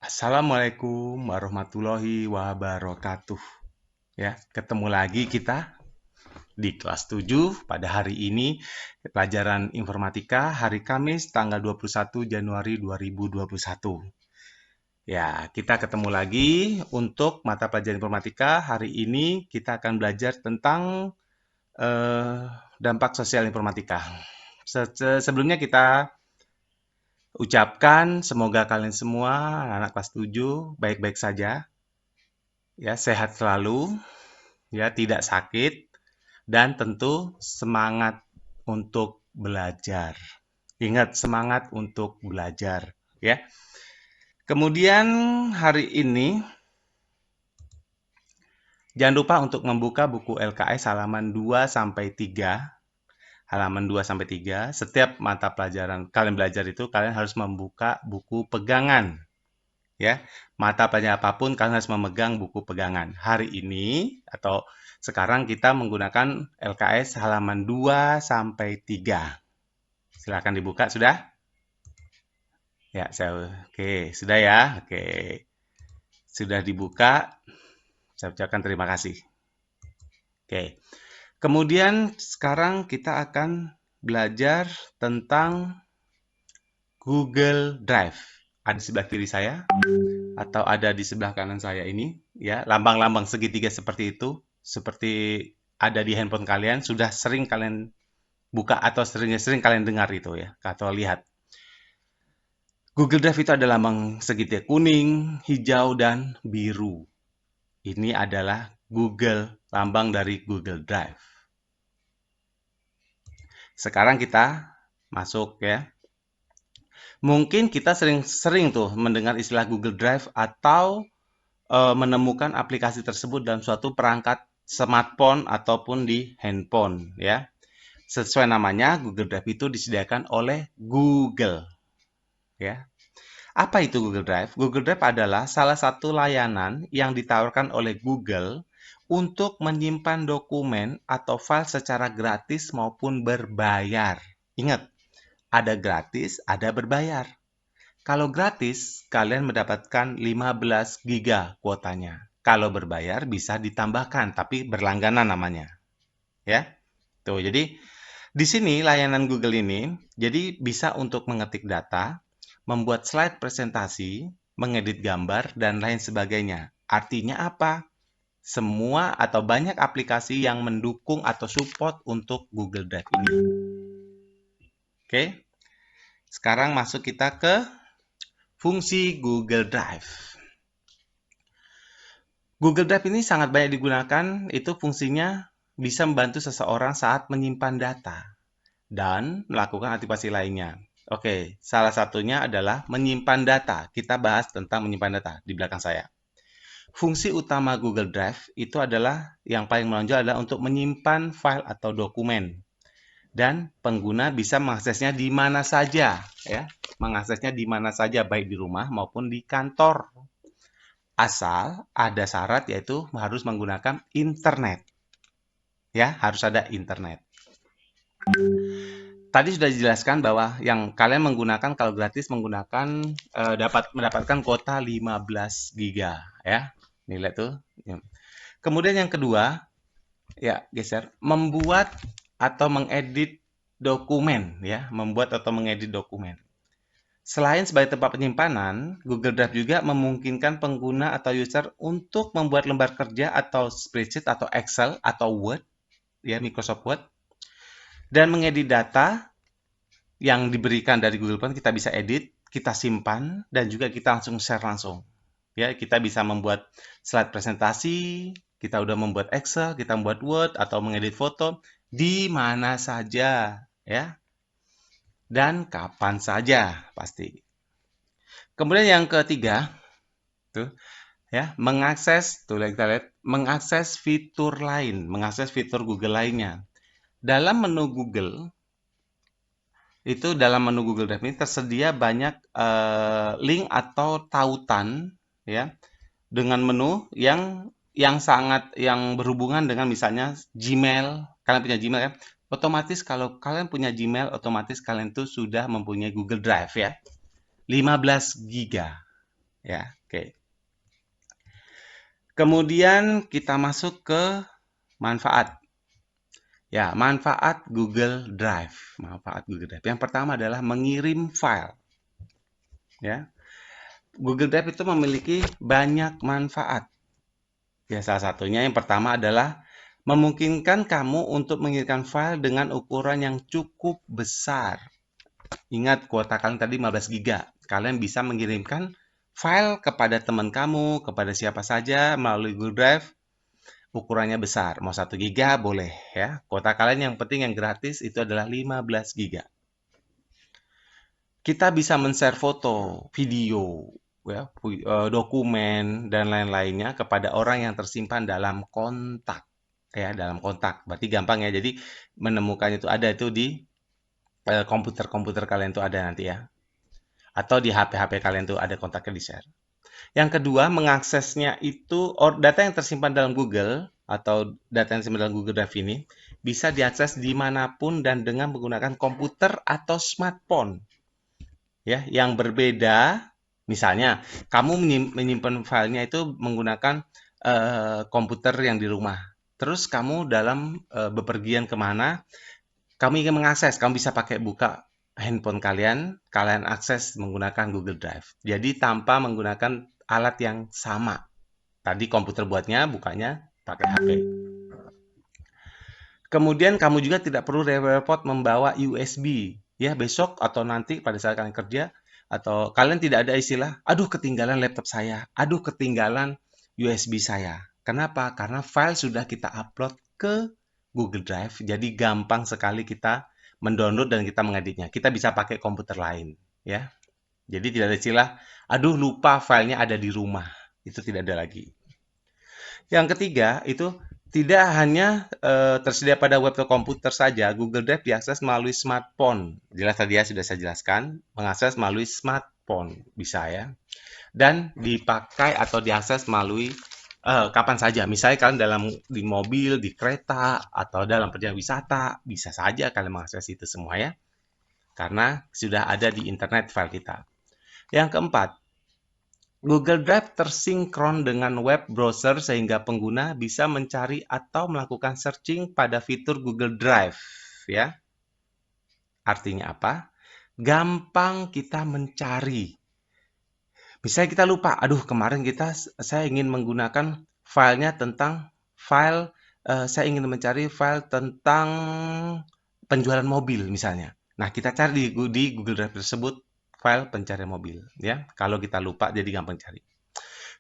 Assalamualaikum warahmatullahi wabarakatuh. Ya, ketemu lagi kita di kelas 7 pada hari ini pelajaran informatika hari Kamis tanggal 21 Januari 2021. Ya, kita ketemu lagi untuk mata pelajaran informatika. Hari ini kita akan belajar tentang eh, dampak sosial informatika. Sebelumnya kita ucapkan semoga kalian semua anak kelas 7 baik-baik saja, ya, sehat selalu, ya, tidak sakit, dan tentu semangat untuk belajar. Ingat, semangat untuk belajar, ya. Kemudian hari ini jangan lupa untuk membuka buku LKS halaman 2 sampai 3. Halaman 2 sampai 3. Setiap mata pelajaran kalian belajar itu kalian harus membuka buku pegangan, ya. Mata pelajaran apapun kalian harus memegang buku pegangan. Hari ini atau sekarang kita menggunakan LKS halaman 2 sampai 3. Silakan dibuka, sudah? Ya, oke, sudah ya. Oke. Sudah dibuka. Saya ucapkan terima kasih. Oke. Kemudian sekarang kita akan belajar tentang Google Drive. Ada di sebelah kiri saya atau ada di sebelah kanan saya ini, ya, lambang-lambang segitiga seperti itu, seperti ada di handphone kalian, sudah sering kalian buka atau sering kalian dengar itu, ya, atau lihat. Google Drive itu ada lambang segitiga kuning, hijau, dan biru. Ini adalah lambang dari Google Drive. Sekarang kita masuk, ya. Mungkin kita sering tuh mendengar istilah Google Drive atau menemukan aplikasi tersebut dalam suatu perangkat smartphone ataupun di handphone, ya. Sesuai namanya, Google Drive itu disediakan oleh Google, ya. Apa itu Google Drive? Google Drive adalah salah satu layanan yang ditawarkan oleh Google untuk menyimpan dokumen atau file secara gratis maupun berbayar. Ingat, ada gratis, ada berbayar. Kalau gratis, kalian mendapatkan 15 giga kuotanya. Kalau berbayar bisa ditambahkan, tapi berlangganan namanya. Ya. Tuh, jadi di sini layanan Google ini jadi bisa untuk mengetik data, membuat slide presentasi, mengedit gambar, dan lain sebagainya. Artinya apa? Semua atau banyak aplikasi yang mendukung atau support untuk Google Drive ini. Oke, sekarang masuk kita ke fungsi Google Drive. Google Drive ini sangat banyak digunakan, itu fungsinya bisa membantu seseorang saat menyimpan data dan melakukan aktivasi lainnya. Oke, salah satunya adalah menyimpan data. Kita bahas tentang menyimpan data di belakang saya. Fungsi utama Google Drive itu adalah yang paling menonjol adalah untuk menyimpan file atau dokumen. Dan pengguna bisa mengaksesnya di mana saja, ya. Mengaksesnya di mana saja, baik di rumah maupun di kantor. Asal ada syarat yaitu harus menggunakan internet. Ya, harus ada internet. Tadi sudah dijelaskan bahwa yang kalian menggunakan kalau gratis menggunakan dapat mendapatkan kuota 15 giga, ya. Nilai tuh. Kemudian yang kedua, ya, geser, membuat atau mengedit dokumen, ya, membuat atau mengedit dokumen. Selain sebagai tempat penyimpanan, Google Drive juga memungkinkan pengguna atau user untuk membuat lembar kerja atau spreadsheet atau Excel atau Word, ya, Microsoft Word, dan mengedit data yang diberikan dari Google Drive. Kita bisa edit, kita simpan, dan juga kita langsung share langsung. Ya, kita bisa membuat slide presentasi, kita udah membuat Excel, kita membuat Word atau mengedit foto di mana saja, ya, dan kapan saja pasti. Kemudian yang ketiga, tuh, ya, mengakses fitur lain, mengakses fitur Google lainnya. Dalam menu Google Drive ini tersedia banyak link atau tautan, ya, dengan menu yang berhubungan dengan misalnya Gmail. Kalian punya Gmail, kan? Otomatis kalau kalian punya Gmail, otomatis kalian tuh sudah mempunyai Google Drive, ya. 15 giga. ya. Oke. Kemudian kita masuk ke manfaat. Ya, manfaat Google Drive. Manfaat Google Drive. Yang pertama adalah mengirim file. Ya, Google Drive itu memiliki banyak manfaat. Ya, salah satunya yang pertama adalah memungkinkan kamu untuk mengirimkan file dengan ukuran yang cukup besar. Ingat kuota kalian tadi 15 GB. Kalian bisa mengirimkan file kepada teman kamu, kepada siapa saja melalui Google Drive. Ukurannya besar, mau 1 GB boleh ya. Kuota kalian yang penting yang gratis itu adalah 15 GB. Kita bisa men-share foto, video, ya, dokumen dan lain-lainnya kepada orang yang tersimpan dalam kontak. Ya, dalam kontak. Berarti gampang ya. Jadi menemukannya itu ada itu di komputer-komputer kalian itu ada nanti ya. Atau di HP-HP kalian tuh ada kontaknya di-share. Yang kedua, mengaksesnya itu data yang tersimpan dalam Google atau data yang tersimpan dalam Google Drive ini bisa diakses dimanapun dan dengan menggunakan komputer atau smartphone. Ya, yang berbeda, misalnya kamu menyimpan filenya itu menggunakan komputer yang di rumah. Terus kamu dalam bepergian kemana, kamu ingin mengakses, kamu bisa pakai buka handphone kalian, kalian akses menggunakan Google Drive. Jadi tanpa menggunakan alat yang sama. Tadi komputer buatnya, bukanya pakai HP. Kemudian kamu juga tidak perlu repot membawa USB. Ya, besok atau nanti pada saat kalian kerja, atau kalian tidak ada istilah, aduh ketinggalan laptop saya, aduh ketinggalan USB saya. Kenapa? Karena file sudah kita upload ke Google Drive, jadi gampang sekali kita mendownload dan kita mengeditnya. Kita bisa pakai komputer lain, ya. Jadi tidak ada istilah, aduh lupa filenya ada di rumah. Itu tidak ada lagi. Yang ketiga, itu tidak hanya tersedia pada web atau komputer saja, Google Drive diakses melalui smartphone. Jelas tadi ya sudah saya jelaskan, mengakses melalui smartphone bisa ya. Dan dipakai atau diakses melalui kapan saja. Misalnya kalian di mobil, di kereta, atau dalam perjalanan wisata, bisa saja kalian mengakses itu semua ya. Karena sudah ada di internet file kita. Yang keempat, Google Drive tersinkron dengan web browser sehingga pengguna bisa mencari atau melakukan searching pada fitur Google Drive, ya. Artinya apa? Gampang kita mencari. Misalnya kita lupa, aduh kemarin saya ingin menggunakan filenya tentang saya ingin mencari file tentang penjualan mobil misalnya. Nah, kita cari di Google Drive tersebut file pencarian mobil, ya. Kalau kita lupa jadi gampang cari.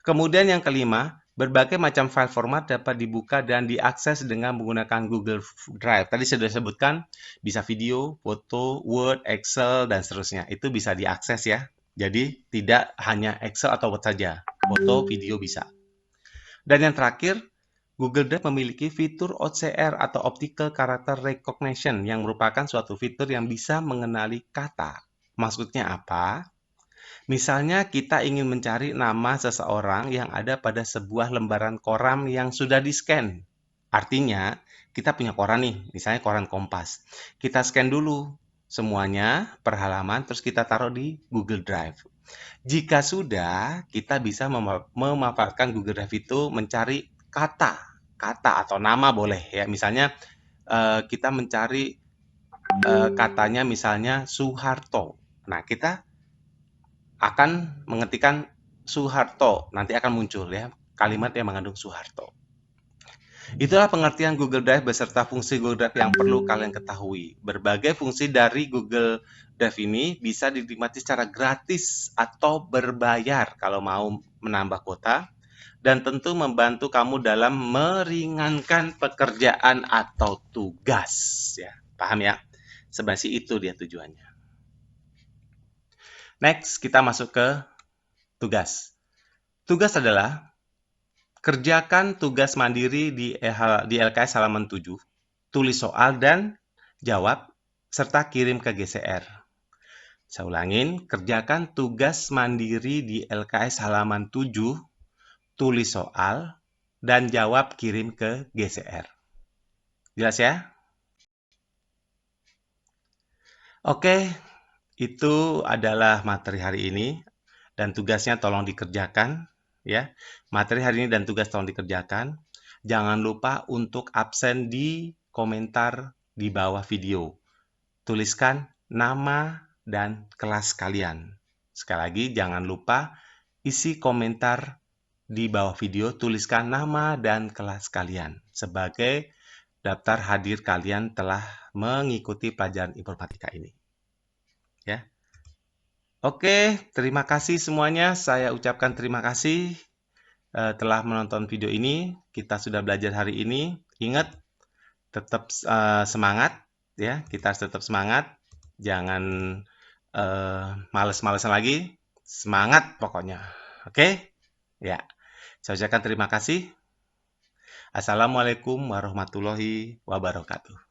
Kemudian yang kelima, berbagai macam file format dapat dibuka dan diakses dengan menggunakan Google Drive. Tadi sudah disebutkan, bisa video, foto, Word, Excel, dan seterusnya. Itu bisa diakses ya. Jadi tidak hanya Excel atau Word saja, foto, video bisa. Dan yang terakhir, Google Drive memiliki fitur OCR atau Optical Character Recognition yang merupakan suatu fitur yang bisa mengenali kata. Maksudnya apa? Misalnya kita ingin mencari nama seseorang yang ada pada sebuah lembaran koran yang sudah di-scan. Artinya, kita punya koran nih, misalnya koran Kompas. Kita scan dulu semuanya per halaman, terus kita taruh di Google Drive. Jika sudah, kita bisa memanfaatkan Google Drive itu mencari kata atau nama boleh ya. Misalnya kita mencari katanya misalnya Soeharto. Nah, kita akan mengetikkan Soeharto, nanti akan muncul ya kalimat yang mengandung Soeharto. Itulah pengertian Google Drive beserta fungsi Google Drive yang perlu kalian ketahui. Berbagai fungsi dari Google Drive ini bisa dinikmati secara gratis atau berbayar kalau mau menambah kuota, dan tentu membantu kamu dalam meringankan pekerjaan atau tugas. Ya, paham ya? Sebenarnya itu dia tujuannya. Next, kita masuk ke tugas. Tugas adalah kerjakan tugas mandiri di LKS halaman 7, tulis soal dan jawab, serta kirim ke GCR. Saya ulangin, kerjakan tugas mandiri di LKS halaman 7, tulis soal, dan jawab kirim ke GCR. Jelas ya? Oke, itu adalah materi hari ini. dan tugasnya tolong dikerjakan ya. Materi hari ini dan tugas tolong dikerjakan. Jangan lupa untuk absen di komentar di bawah video. Tuliskan nama dan kelas kalian. Sekali lagi, jangan lupa isi komentar di bawah video, tuliskan nama dan kelas kalian sebagai daftar hadir kalian telah mengikuti pelajaran informatika ini. Ya. Oke, terima kasih semuanya. Saya ucapkan terima kasih telah menonton video ini. Kita sudah belajar hari ini. Ingat, tetap semangat ya. Kita harus tetap semangat. Jangan males-malesan lagi. Semangat pokoknya. Oke? Ya. Saya ucapkan terima kasih. Assalamualaikum warahmatullahi wabarakatuh.